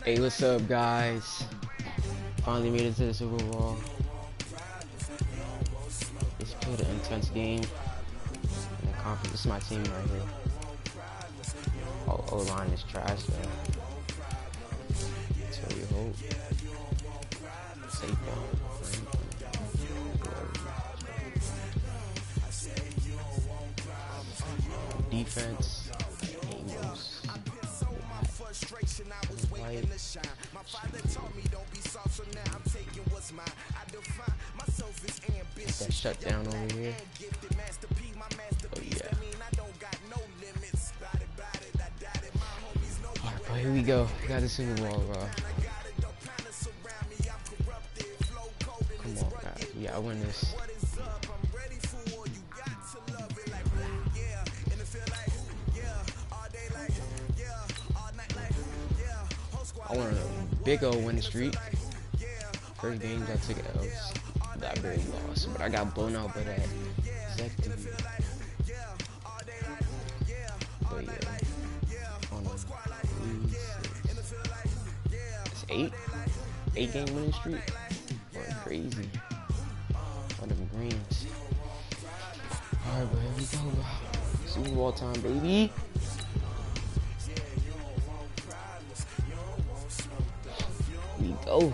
Hey, what's up, guys? Finally made it to the Super Bowl. It's played an intense game. And conference. This is my team right here. O-line is trash, though. That's what we hope. Safe ball. Defense. That shut down over here. Oh yeah. Alright, bro, here we go. We got the Super Bowl, bro. Come on, guys. We gotta win this. I want a big old win streak. First games I took L's. I barely lost, but I got blown out by that executive. But yeah, on it's 8 game winning streak. Boy, crazy. On them greens. Alright, but here we go, bro. Super Bowl time, baby. Here we go.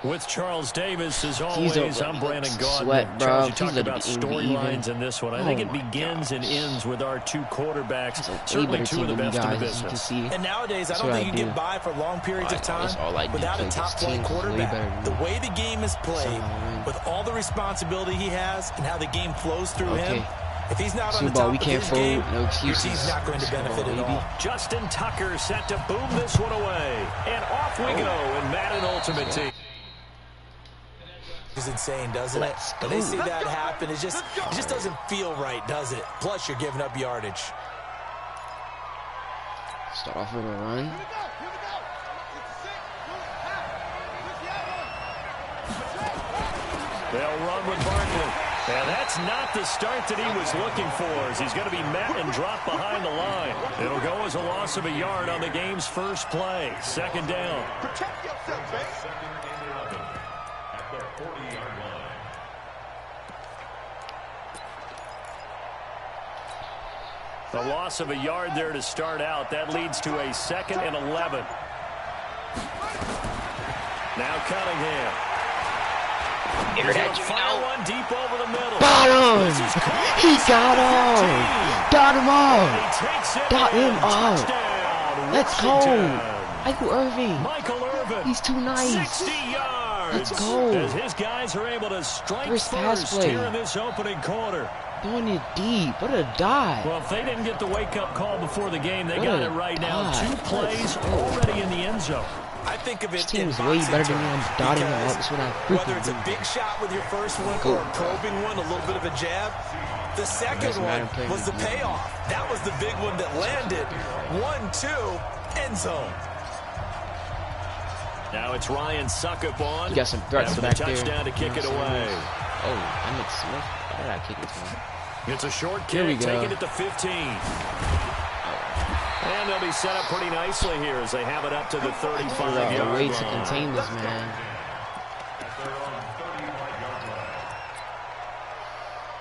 With Charles Davis, as always, I'm Brandon Gaudin. Sweat, bro. Charles, you talked about storylines in this one. I think it begins and ends with our two quarterbacks. Certainly two of the best in the business. And nowadays, I don't think you get by for long periods of time without a top-flight quarterback. The way the game is played, with all the responsibility he has and how the game flows through him, if he's not on the top of his game, your team's not going to benefit at all. Justin Tucker set to boom this one away. And off we go in Madden Ultimate Team. It's insane, doesn't it? When they see that happen, it just doesn't feel right, does it? Plus, you're giving up yardage. Start off with a run. They'll run with Barkley. And that's not the start that he was looking for, as he's going to be met and dropped behind the line. It'll go as a loss of a yard on the game's first play. Second down. Protect yourself, man. The loss of a yard there to start out. That leads to a 2nd and 11. Now Cunningham. Fire one deep over the middle. Got him! He got him! Got him off! Got him off! Let's go! Michael Irvin. He's too nice. 60 yards. Let's go. As his guys are able to strike first here in this opening quarter. Throwing it deep. What a dive. Well, if they didn't get the wake-up call before the game, they got it right now. 2 plays already in the end zone. I think of it this team is way better than me. I'm dotting them out. That's what I whether it's a big shot with your first one or a probing one, a little bit of a jab, the second one was the payoff. That was the big one that landed. 1-2, end zone. Now it's Ryan Suckup on. You got some threats back there. Touchdown to kick it away. Oh, Emmitt Smith. How did I kick it to him? It's a short kick, taking it to 15. And they'll be set up pretty nicely here as they have it up to the 35-yard line. Way to contain this, man.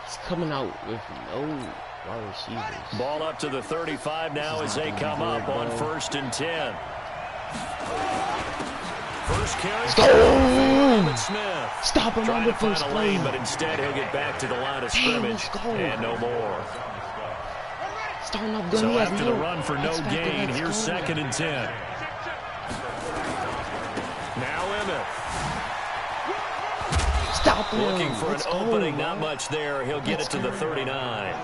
He's coming out with no wide receivers. Ball up to the 35 now as they come up on 1st and 10. First carry. Smith. Stop him on the first play. But instead he'll get back to the line of scrimmage and no more. So after the run for no gain, here's 2nd and 10. Now Emmitt. Stop him. Looking for an opening, not much there. He'll get it to the 39.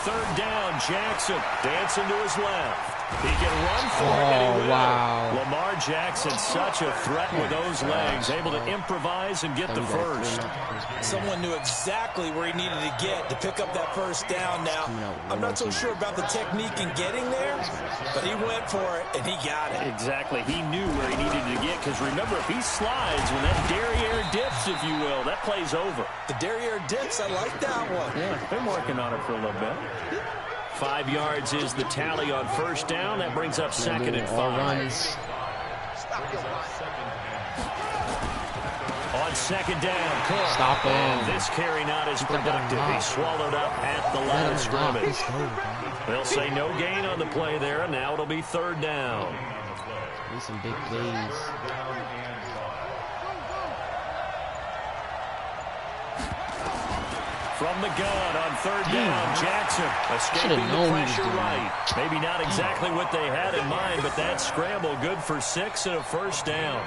third down. Jackson dancing to his left. He can run for it, and he will. Wow. Lamar Jackson, such a threat with those legs, able to improvise and get the first. Someone knew exactly where he needed to get to pick up that first down. Now, I'm not so sure about the technique in getting there, but he went for it, and he got it. Exactly. He knew where he needed to get, because remember, if he slides, when that derriere dips, if you will, that play's over. The derriere dips, I like that one. Yeah, been working on it for a little bit. 5 yards is the tally on first down. That brings up second and 5. On second down, Cook. Stop him. And this carry not as productive. He swallowed up at the line of scrimmage. They'll say no gain on the play there, and now it'll be third down. These some big plays. From the gun on third down, Jackson escaping the pressure right. Maybe not exactly what they had in mind, but that scramble good for 6 and a first down.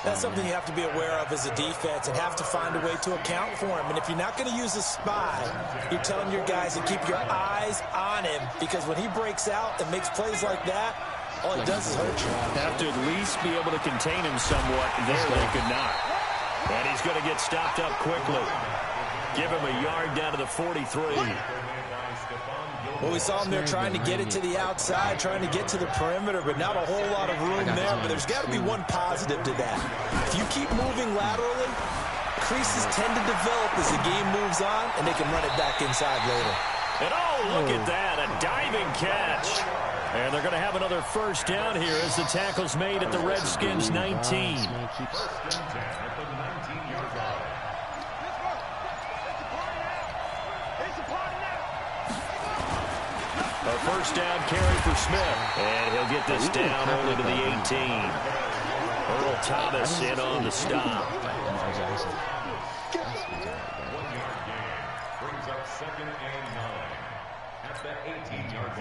That's something you have to be aware of as a defense and have to find a way to account for him. And if you're not going to use a spy, you're telling your guys to keep your eyes on him, because when he breaks out and makes plays like that, all it does is hurt you. Have to at least be able to contain him somewhat. There they could not. And he's going to get stopped up quickly. Give him a yard down to the 43. Well, we saw him there trying to get it to the outside, trying to get to the perimeter, but not a whole lot of room there. But there's got to be one positive to that. If you keep moving laterally, creases tend to develop as the game moves on, and they can run it back inside later. And oh, look at that, a diving catch. And they're going to have another first down here as the tackle's made at the Redskins 19. A first down carry for Smith. And he'll get this down only to the 18. Earl Thomas in on the stop.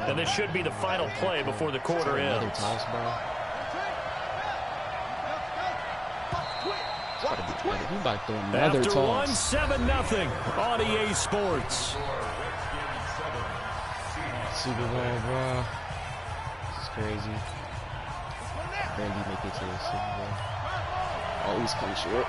And this should be the final play before the quarter ends. After 1-7-0 on EA Sports. Super Bowl, bro. This is crazy. Barely make it to the Super Bowl. Always come short.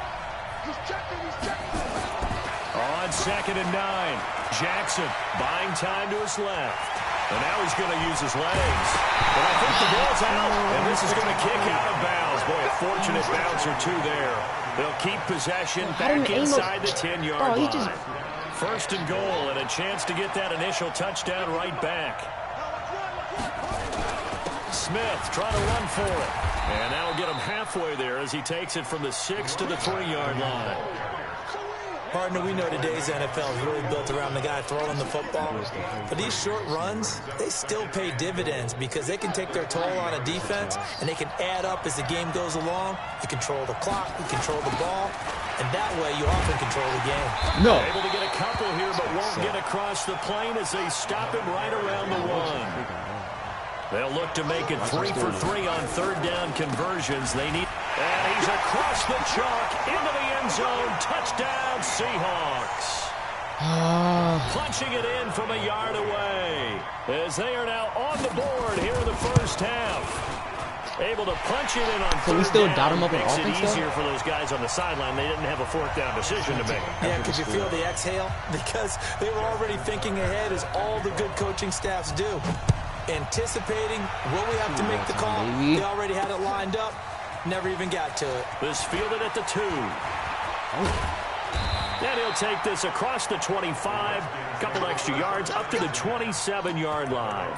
On 2nd and 9, Jackson buying time to his left. And now he's going to use his legs. But I think the ball's out, and this is going to kick out of bounds. Boy, a fortunate bounce or two there. They'll keep possession back inside the 10-yard line. First and goal, and a chance to get that initial touchdown right back. Smith trying to run for it. And that'll get him halfway there as he takes it from the 6 to the 3-yard line. Partner, we know today's NFL is really built around the guy throwing the football. But these short runs, they still pay dividends because they can take their toll on a defense, and they can add up as the game goes along. You control the clock, you control the ball, and that way you often control the game. No. Able to get a couple here, but won't get across the plane as they stop him right around the 1. They'll look to make it 3 for 3 on third down conversions. They need... And he's across the chalk into the end zone. Touchdown, Seahawks. Punching it in from a yard away as they are now on the board here in the first half. Able to punch it in on third down. We still dot him up in Makes offense, it easier for those guys on the sideline. They didn't have a fourth down decision to make. Yeah, could you feel the exhale? Because they were already thinking ahead, as all the good coaching staffs do. Anticipating, will we have to make the call? They already had it lined up. Never even got to it. This fielded at the 2. And he'll take this across the 25. Couple extra yards up to the 27-yard line.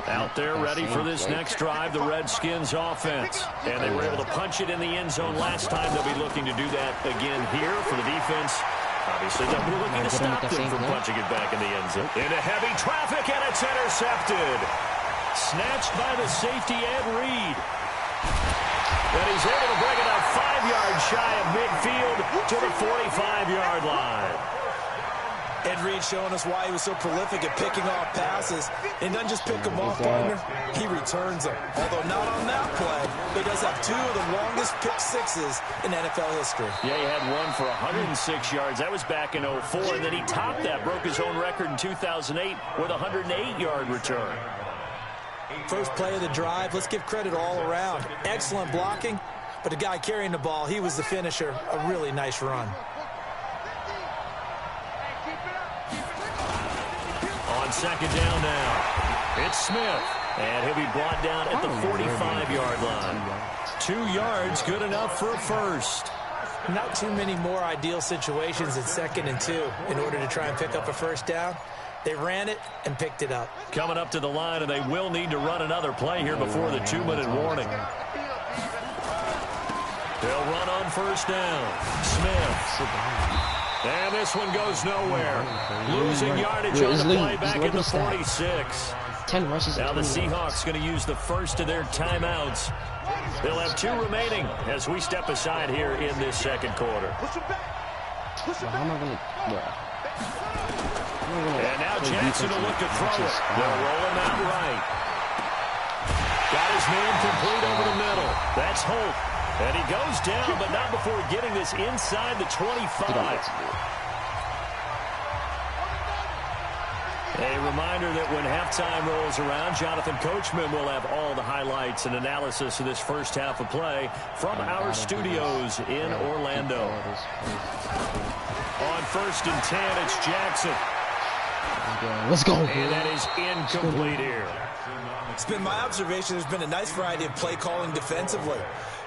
Out there ready for this next drive, the Redskins offense. And they were able to punch it in the end zone last time. They'll be looking to do that again here for the defense. Obviously, they'll be looking to stop them from punching it back in the end zone. Into heavy traffic, and it's intercepted. Snatched by the safety, Ed Reed. And he's able to bring it up 5 yards shy of midfield to the 45-yard line. Ed Reed showing us why he was so prolific at picking off passes. And doesn't just pick them off, partner. He returns them. Although not on that play, but does does have two of the longest pick sixes in NFL history. Yeah, he had one for 106 yards. That was back in 2004, and then he topped that, broke his own record in 2008 with a 108-yard return. First play of the drive, let's give credit all around. Excellent blocking, but the guy carrying the ball, he was the finisher. A really nice run. On second down now, it's Smith. And he'll be brought down at the 45-yard line. 2 yards, good enough for a first. Not too many more ideal situations at 2nd and 2 in order to try and pick up a first down. They ran it and picked it up. Coming up to the line, and they will need to run another play here before the 2-minute warning. They'll run on first down. Smith. And this one goes nowhere. Losing yardage on the play back at the 46. 10 rushes. Now the Seahawks going to use the first of their timeouts. They'll have 2 remaining as we step aside here in this second quarter. Well, how am I going to... And now Jackson will look to throw it. They'll roll him out right. Got his man complete over the middle. That's Holt. And he goes down, but not before getting this inside the 25. A reminder that when halftime rolls around, Jonathan Coachman will have all the highlights and analysis of this first half of play from our studios in Orlando. On 1st and 10, it's Jackson. Let's go. And that is incomplete here. It's been my observation there's been a nice variety of play calling defensively.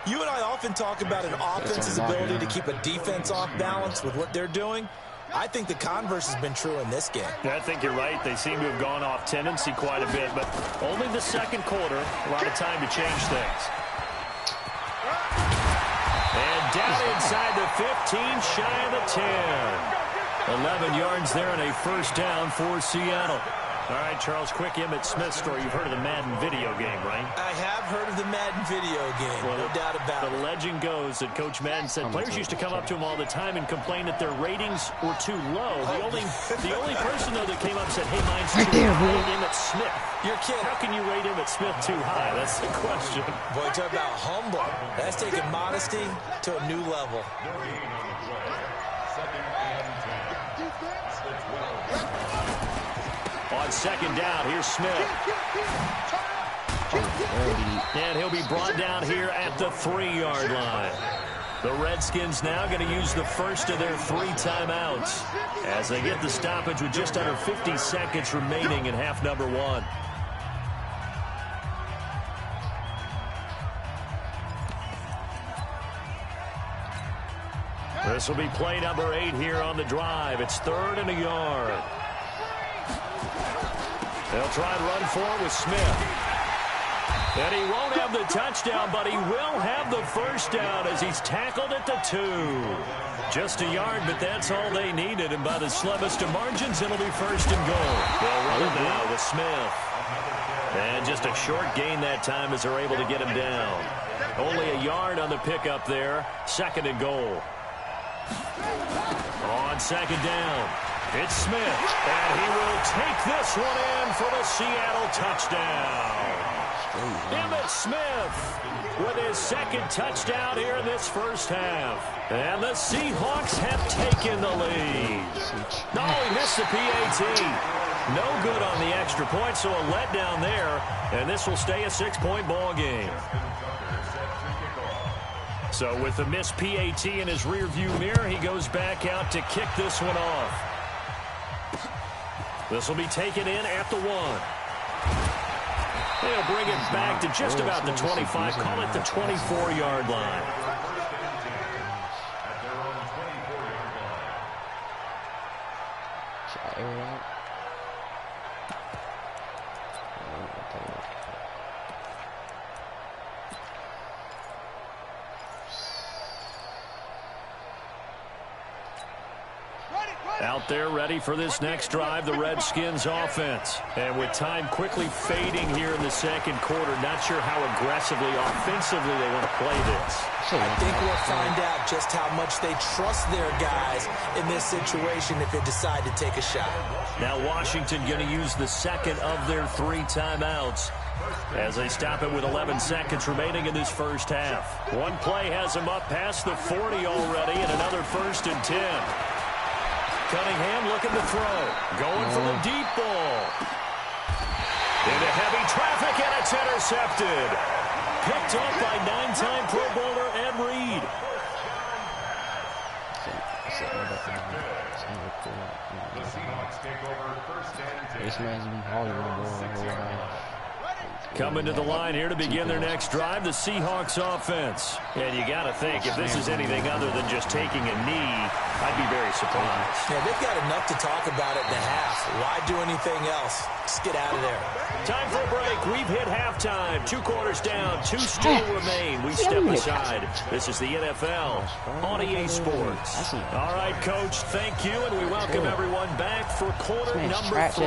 You and I often talk about an offense's ability to keep a defense off balance with what they're doing. I think the converse has been true in this game. I think you're right. They seem to have gone off tendency quite a bit, but only the second quarter, a lot of time to change things. And down inside the 15, shy of the 10. 11 yards there and a first down for Seattle. All right, Charles, quick Emmitt Smith story. You've heard of the Madden video game, right? I have heard of the Madden video game, well, no doubt about it. The legend goes that Coach Madden said players used to come up to him all the time and complain that their ratings were too low. The only person, though, that came up and said, hey, mine's too high, Emmitt Smith. You're kidding. How can you rate Emmitt Smith too high? That's the question. Boy, talk about humble. That's taking modesty to a new level. On second down, here's Smith. And he'll be brought down here at the 3-yard line. The Redskins now going to use the first of their 3 timeouts as they get the stoppage with just under 50 seconds remaining in half number 1. This will be play number 8 here on the drive. It's 3rd and a yard. They'll try and run for it with Smith. And he won't have the touchdown, but he will have the first down as he's tackled at the 2. Just a yard, but that's all they needed. And by the slimmest of margins, it'll be 1st and goal. They'll run it now with Smith. And just a short gain that time as they're able to get him down. Only a yard on the pickup there. 2nd and goal. On second down, it's Smith, and he will take this one in for the Seattle touchdown. Emmitt Smith with his 2nd touchdown here in this first half. And the Seahawks have taken the lead. Oh, he missed the PAT. No good on the extra point, so a letdown there. And this will stay a 6-point ball game. So with the missed PAT in his rearview mirror, he goes back out to kick this one off. This will be taken in at the 1. They'll bring it back to just about the 25. Call it the 24-yard line. Out there ready for this next drive, the Redskins offense. And with time quickly fading here in the second quarter, not sure how aggressively, offensively they want to play this. I think we'll find out just how much they trust their guys in this situation if they decide to take a shot. Now Washington going to use the 2nd of their 3 timeouts as they stop it with 11 seconds remaining in this first half. One play has them up past the 40 already, and another 1st and 10. Cunningham looking to throw. Going for the deep ball. Into heavy traffic, and it's intercepted. Picked off by 9-time Pro Bowler Ed Reed. This man's been hauling the ball. Coming to the line here to begin their next drive, the Seahawks offense. And you got to think, if this is anything other than just taking a knee, I'd be very surprised. Yeah, they've got enough to talk about it in the half. Why do anything else? Just get out of there. Time for a break. We've hit halftime. 2 quarters down. 2 still remain. We step aside. This is the NFL on EA Sports. All right, Coach, thank you, and we welcome everyone back for quarter number 3.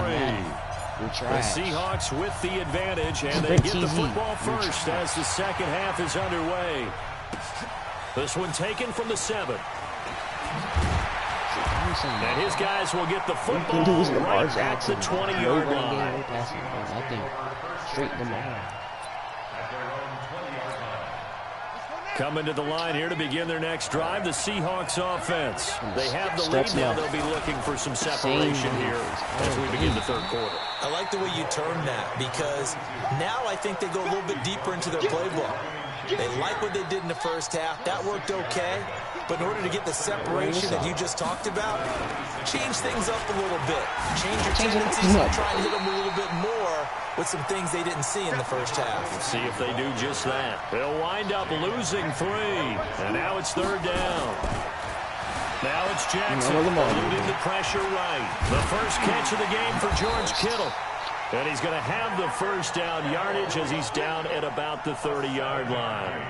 The Seahawks with the advantage, and they get the football first as the second half is underway. This one taken from the 7. And his guys will get the football right at the 20-yard line. Straight to the Coming to the line here to begin their next drive, the Seahawks offense. They have the lead now. They'll be looking for some separation here as we begin the third quarter. I like the way you term that, because now I think they go a little bit deeper into their playbook. They like what they did in the first half. That worked okay. But in order to get the separation that you just talked about, change things up a little bit. Change your tendencies and try and hit them a little bit more with some things they didn't see in the first half. See if they do just that. They'll wind up losing 3. And now it's 3rd down. Now it's Jackson eluding the pressure right. The first catch of the game for George Kittle. And he's going to have the first down yardage as he's down at about the 30-yard line.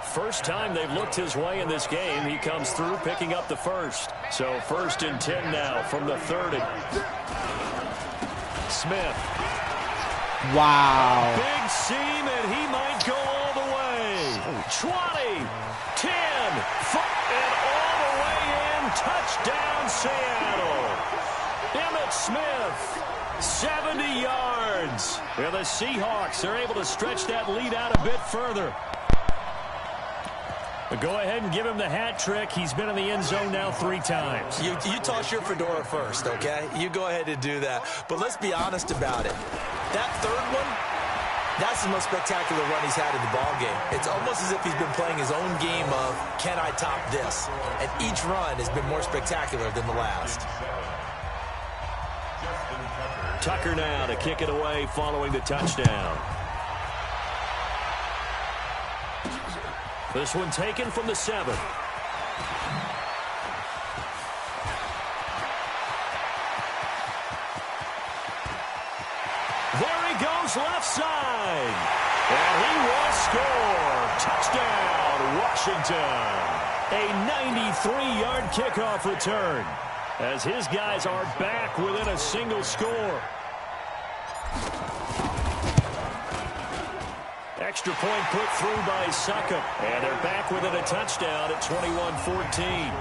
First time they've looked his way in this game. He comes through picking up the first. So 1st and 10 now from the 30. Smith. Wow. Big seam, and he might go all the way. 20, 10, and all the way in. Touchdown, Seattle. Emmitt Smith. 70 yards. And the Seahawks are able to stretch that lead out a bit further. But go ahead and give him the hat trick. He's been in the end zone now 3 times. You toss your fedora first, okay? You go ahead and do that. But let's be honest about it. That third one, that's the most spectacular run he's had in the ballgame. It's almost as if he's been playing his own game of, can I top this? And each run has been more spectacular than the last. Tucker now to kick it away following the touchdown. This one taken from the 7. There he goes left side. And he will score. Touchdown, Washington. A 93-yard kickoff return as his guys are back within a single score. Extra point put through by Succop. And they're back within a touchdown at 21-14.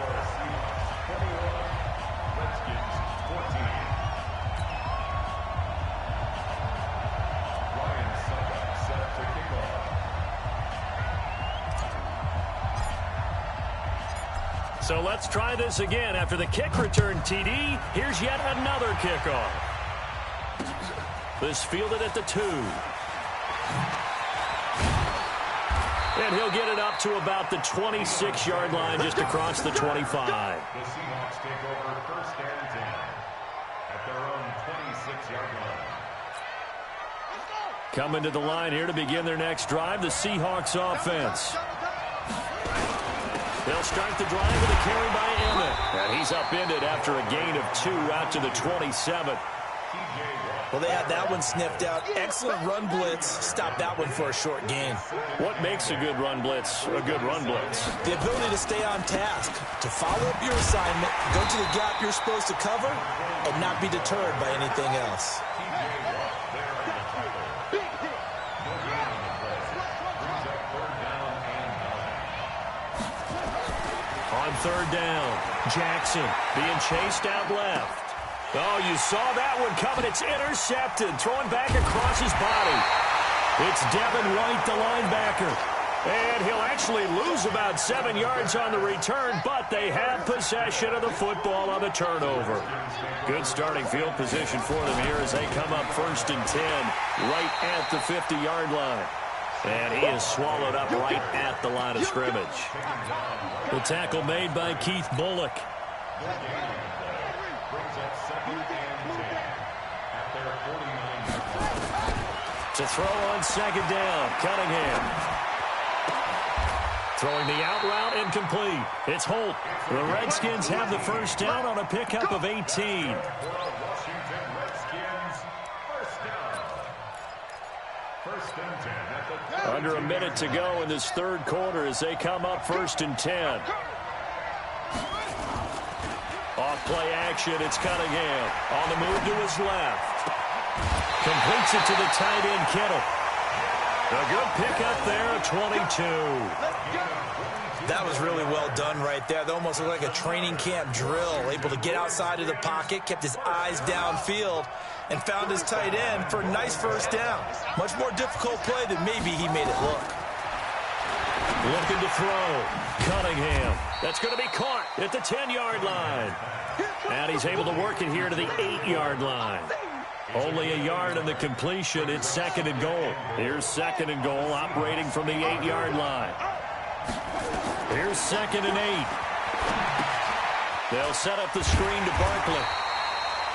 So let's try this again. After the kick return TD, here's yet another kickoff. This fielded at the 2. And he'll get it up to about the 26-yard line, just across the 25. The Seahawks take over 1st and 10 at their own 26-yard line. Coming to the line here to begin their next drive, the Seahawks offense. They'll start the drive with a carry by Emmitt. And he's upended after a gain of 2 out to the 27. Well, they had that one sniffed out. Excellent run blitz. Stop that one for a short gain. What makes a good run blitz a good run blitz? The ability to stay on task, to follow up your assignment, go to the gap you're supposed to cover, and not be deterred by anything else. On 3rd down, Jackson being chased out left. Oh, you saw that one coming. It's intercepted. Throwing back across his body. It's Devin White, the linebacker. And he'll actually lose about 7 yards on the return, but they have possession of the football on the turnover. Good starting field position for them here as they come up 1st and 10, right at the 50-yard line. And he is swallowed up right at the line of scrimmage. The tackle made by Keith Bullock. To throw on 2nd down, Cunningham. Throwing the out route, incomplete. It's Holt. The Redskins have the 1st down on a pickup of 18. Under a minute to go in this 3rd quarter as they come up 1st and 10. Off play action, it's Cunningham. On the move to his left. Completes it to the tight end, Kittle. A good pickup there at 22. That was really well done right there. That almost looked like a training camp drill. Able to get outside of the pocket, kept his eyes downfield, and found his tight end for a nice 1st down. Much more difficult play than maybe he made it look. Looking to throw. Cunningham. That's going to be caught at the 10-yard line. And he's able to work it here to the 8-yard line. Only a yard in the completion. It's 2nd and goal. Here's 2nd and goal, operating from the 8-yard line. Here's 2nd and 8. They'll set up the screen to Barkley.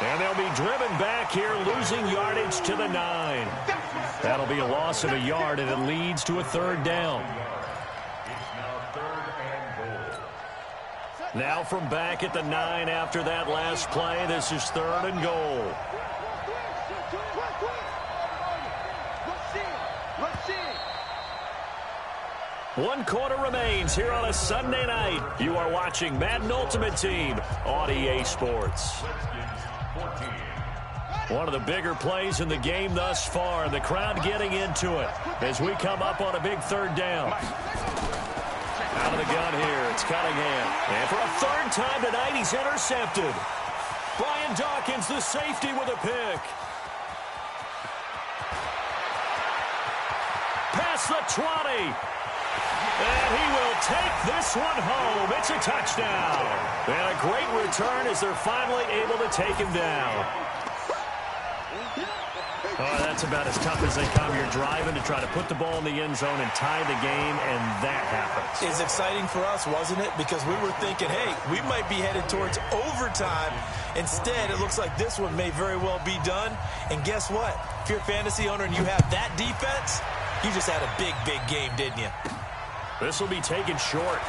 And they'll be driven back here, losing yardage to the 9. That'll be a loss of a yard, and it leads to a 3rd down. Now from back at the 9 after that last play, this is 3rd and goal. One quarter remains here on a Sunday night. You are watching Madden Ultimate Team on EA Sports. One of the bigger plays in the game thus far, and the crowd getting into it as we come up on a big 3rd down. Out of the gun here, it's Cunningham. And for a 3rd time tonight, he's intercepted. Brian Dawkins, the safety, with a pick. Past the 20. And he will take this one home. It's a touchdown. And a great return as they're finally able to take him down. Oh, that's about as tough as they come. You're driving to try to put the ball in the end zone and tie the game, and that happens. It's exciting for us, wasn't it? Because we were thinking, hey, we might be headed towards overtime. Instead, it looks like this one may very well be done. And guess what? If you're a fantasy owner and you have that defense, you just had a big, big game, didn't you? This will be taken short.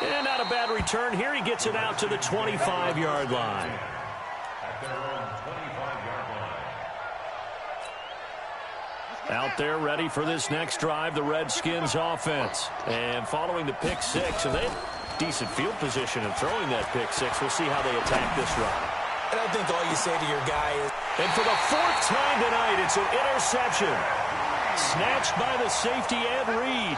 And not a bad return here. He gets it out to the 25-yard line. Out there ready for this next drive, the Redskins offense. And following the pick 6, and they have decent field position in throwing that pick 6. We'll see how they attack this drive. And I think all you say to your guy is... And for the 4th time tonight, it's an interception. Snatched by the safety, Ed Reed.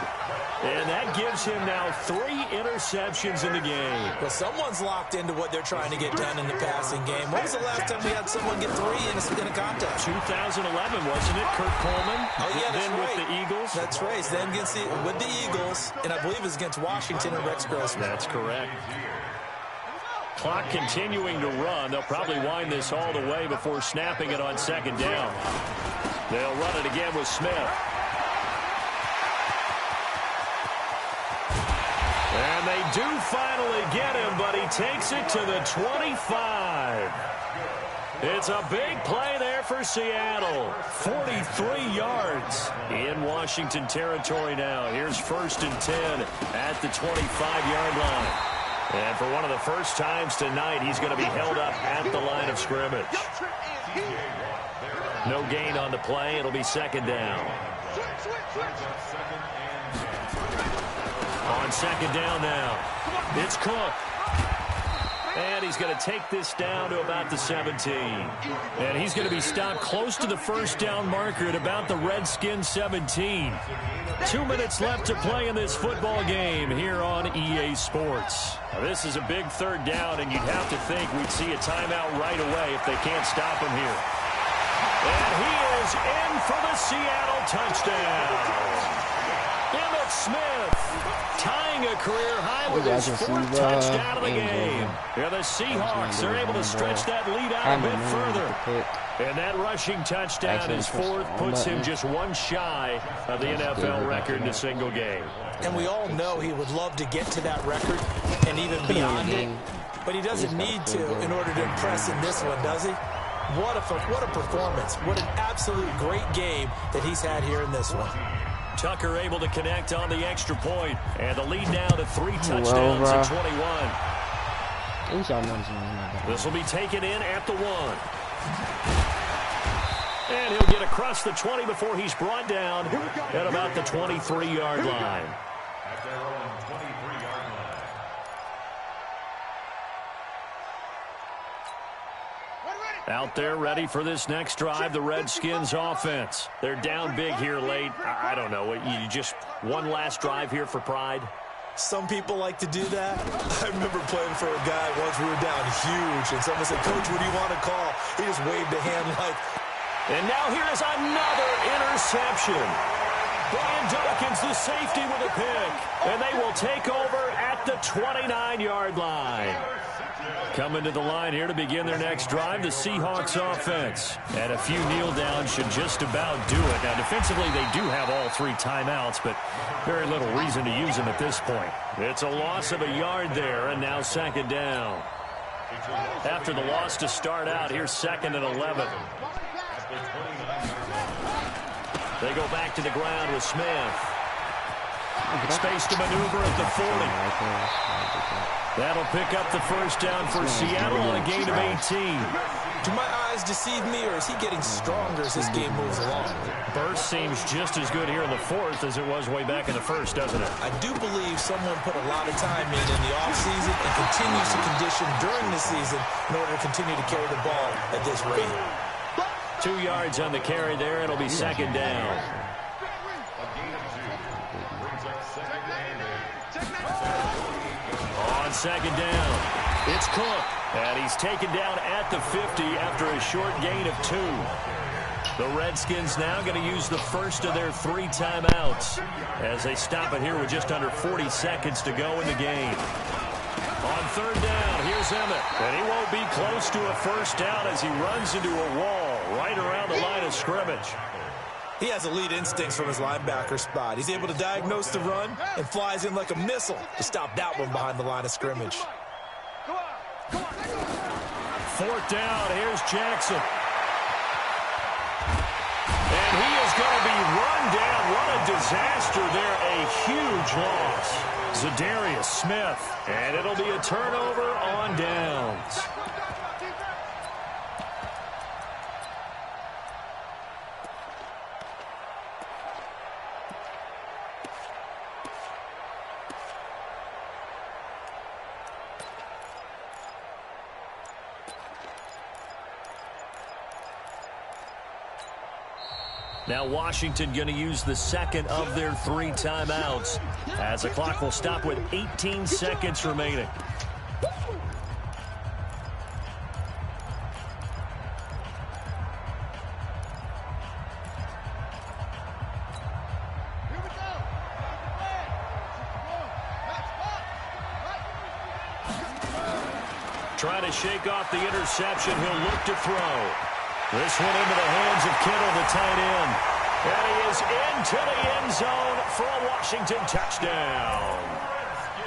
And that gives him now 3 interceptions in the game. Well, someone's locked into what they're trying to get done in the passing game. When was the last time we had someone get 3 in a contest? 2011, wasn't it? Kurt Coleman. Oh, yeah, that's then right. With the Eagles. That's right. Then with the Eagles, and I believe it was against Washington and Rex Grossman. That's correct. Clock continuing to run. They'll probably wind this all the way before snapping it on 2nd down. They'll run it again with Smith. And they do finally get him, but he takes it to the 25. It's a big play there for Seattle. 43 yards in Washington territory now. Here's 1st and 10 at the 25-yard line. And for one of the first times tonight, he's going to be held up at the line of scrimmage. No gain on the play. It'll be 2nd down. On 2nd down now, it's Cook. And he's going to take this down to about the 17. And he's going to be stopped close to the first down marker at about the Redskins 17. 2 minutes left to play in this football game here on EA Sports. Now, this is a big third down, and you'd have to think we'd see a timeout right away if they can't stop him here. And he is in for the Seattle touchdown. Emmitt Smith tying a career high with his fourth touchdown of the game. Yeah, the Seahawks are able to stretch that lead out a bit further. And that rushing touchdown, his fourth, puts him just one shy of the NFL record in a single game. And we all know he would love to get to that record and even beyond it. But he doesn't need to in order to impress in this one, does he? What a performance. What an absolute great game that he's had here in this one. Tucker able to connect on the extra point. And the lead now to 3 touchdowns at 21. This will be taken in at the 1. And he'll get across the 20 before he's brought down at about the 23-yard line. At their own 23-yard line. Out there ready for this next drive, the Redskins offense. They're down big here late. I don't know. You just one last drive here for pride? Some people like to do that. I remember playing for a guy once we were down huge, and someone said, "Coach, what do you want to call?" He just waved a hand like... And now here is another interception. Brian Dawkins, the safety, with a pick. And they will take over at the 29-yard line. Coming to the line here to begin their next drive, the Seahawks offense. And a few kneel downs should just about do it. Now, defensively, they do have all 3 timeouts, but very little reason to use them at this point. It's a loss of a yard there, and now second down. After the loss to start out, here's 2nd and 11. They go back to the ground with Smith. Space to maneuver at the 40. That'll pick up the first down for Seattle on a gain of 18. Do my eyes deceive me, or is he getting stronger as this game moves along? Burst seems just as good here in the 4th as it was way back in the 1st, doesn't it? I do believe someone put a lot of time in the offseason and continues to condition during the season in order to continue to carry the ball at this rate. 2 yards on the carry there. It'll be second down. On second down, it's Cook. And he's taken down at the 50 after a short gain of 2. The Redskins now going to use the first of their 3 timeouts as they stop it here with just under 40 seconds to go in the game. On third down, here's Emmitt. And he won't be close to a first down as he runs into a wall right around the line of scrimmage. He has elite instincts from his linebacker spot. He's able to diagnose the run and flies in like a missile to stop that one behind the line of scrimmage. 4th down, here's Jackson. And he is going to be run down. What a disaster there, a huge loss. Zadarius Smith, and it'll be a turnover on downs. Now Washington going to use the second of their 3 timeouts as the clock will stop with 18 seconds remaining. Trying to shake off the interception. He'll look to throw. This one into the hands of Kittle, the tight end. And he is into the end zone for a Washington touchdown.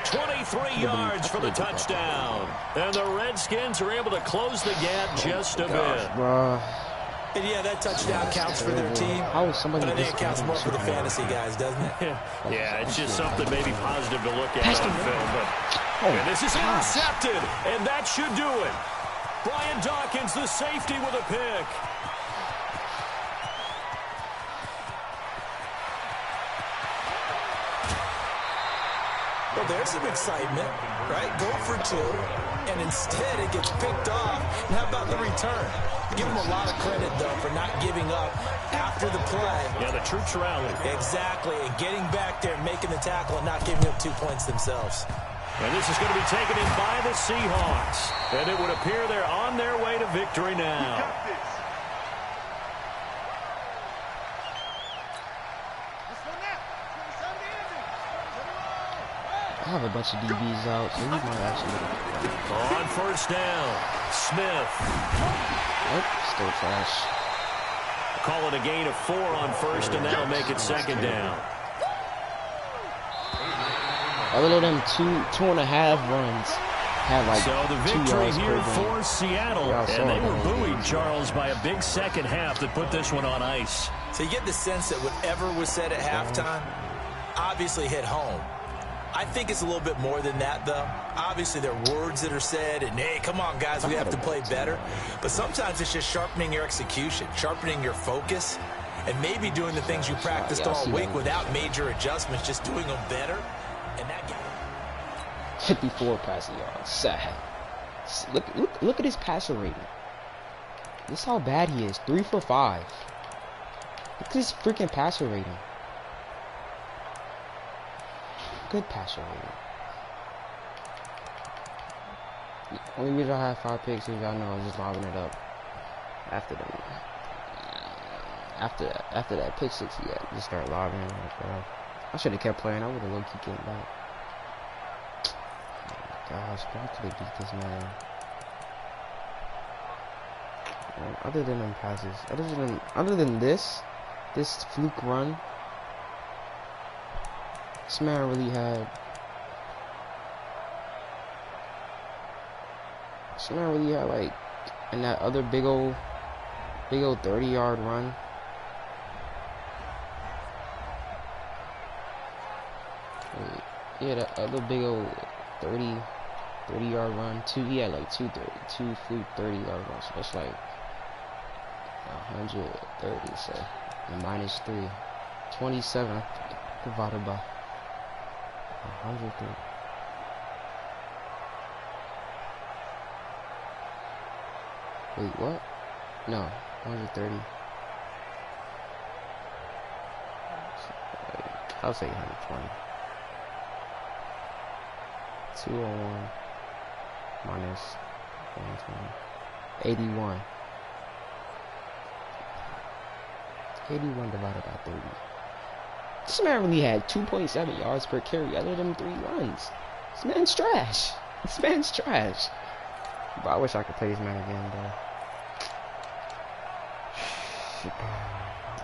23 yards for the touchdown. And the Redskins are able to close the gap just a bit. And yeah, that touchdown counts for their team. But I think it counts more for the fantasy guys, doesn't it? Yeah, it's just something maybe positive to look at on film. But and this is intercepted, and that should do it. Brian Dawkins, the safety, with a pick. Well, there's some excitement, right? Go for 2. and instead it gets picked off. And how about the return? Give him a lot of credit, though, for not giving up after the play. Yeah, the troops rallied. Exactly, and getting back there, making the tackle, and not giving up 2 points themselves. And this is going to be taken in by the Seahawks. And it would appear they're on their way to victory now. I have a bunch of DBs out, so we might actually on first down, Smith. Oh, still trash. Call it a gain of 4 on first, and that'll make it second down. Other than two and a half runs, had like so the 2 victory yards here per for Seattle, and they were buoyed, Charles, by a big second half that put this one on ice. So you get the sense that whatever was said at halftime obviously hit home. I think it's a little bit more than that, though. Obviously, there are words that are said, and, hey, come on, guys, we have to play better. But sometimes it's just sharpening your execution, sharpening your focus, and maybe doing the things you practiced all week without major adjustments, just doing them better. And that 54 passing yards. Sad. Look at his passer rating. This is how bad he is. 3 for 5. Look at his freaking passer rating. Good passer rating. The only reason I have 5 picks is I know I was just lobbing it up after that pick 6 he had. Just start lobbing it up. I should have kept playing. I would have low-key came back. Oh my gosh, I could have beat this man. And other than them passes, other than this fluke run, this man really had. This man really had like, in that other big old 30-yard run. Yeah, that other big old 30-yard run. He had like two fluke 30-yard runs. So that's like 130. So and minus 3, 27 divided by 103. Wait, what? No, 130. I'll say 120. 201 minus 120. 81. 81 divided by 30. This man really had 2.7 yards per carry other than 3 runs. This man's trash. This man's trash. But I wish I could play this man again, though.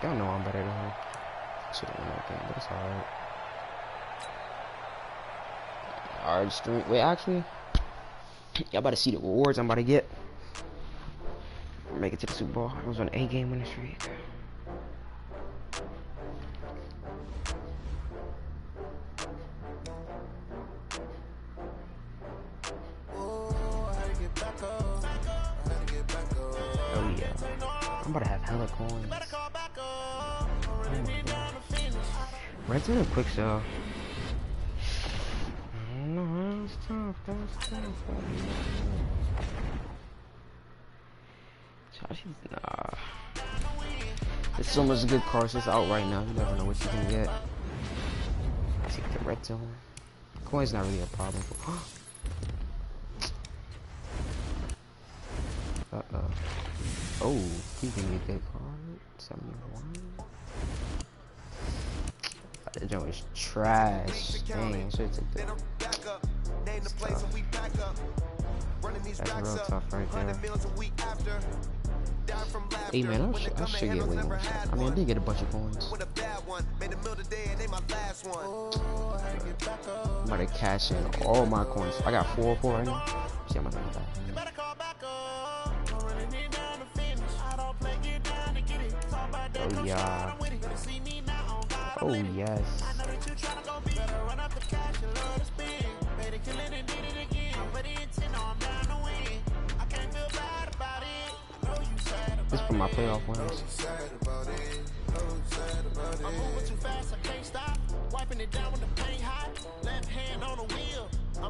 Y'all know I'm better than him. Should've won that game, but it's alright. Alright, stream. Wait, actually, y'all about to see the rewards I'm about to get. Make it to the Super Bowl. I was on an 8-game winning streak. Oh yeah, I'm about to have hella coins. Red Zone and Quick Sell. No, that's tough. Nah. This is almost a good car. It's out right now. You never know what you can get. Let's see the Red Zone. Coin's not really a problem. Oh, he's gonna get a good card. 71. That joint is trash. Dang, should take that. That's tough. That's real tough right there. Hey man, I should get way more stuff. I mean, I did get a bunch of coins. I'm about to cash in all my coins. I got 4 right now. See how much I got. Oh yeah. Oh yes. This for my playoff wins.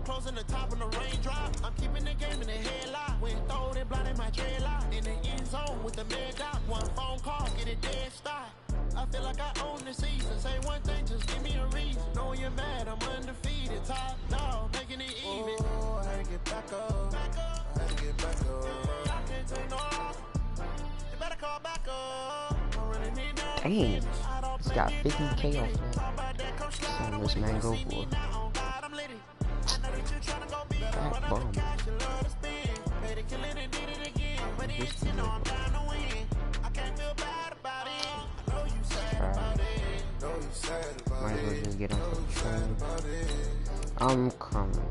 I'm closing the top on the raindrop. I'm keeping the game in the headlock. When throwed and blinded my dreadlock. In the end zone with the mad dot. One phone call, get it dead stop. I feel like I own the season. Say one thing, just give me a reason. Knowing you're mad, I'm undefeated. Top dog, making it even. Oh, I had to get back up. I had to get back up. I can't take no loss. You better call back up. Dang, it's got 50K off that. So much man go for. That bomb. Might as well just get off the train. I'm coming.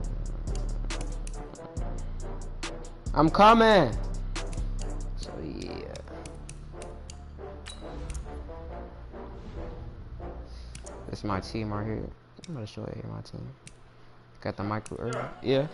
I'm coming! So yeah. This is my team right here. I'm gonna show you my team. Got the Michael Irvin. Yeah.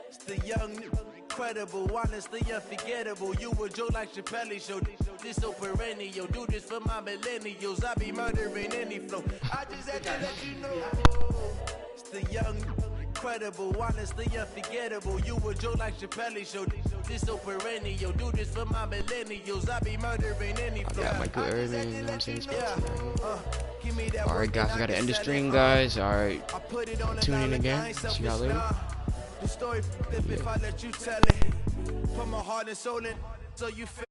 It's the young, incredible, honestly unforgettable. You a Joe like Chappelle show. This so perennial. Do this for my millennials. I be murdering any flow. I just had to let you know. It's the young, incredible, honestly unforgettable. You a Joe like Chappelle show. This so perennial. Do this for my millennials. I be murdering any flow. I got Michael Irvin, you know what I'm saying? Alright guys, I gotta end the stream, guys. Alright, tune in again. See y'all later. The story if I let you tell it. Put my heart and soul in so you feel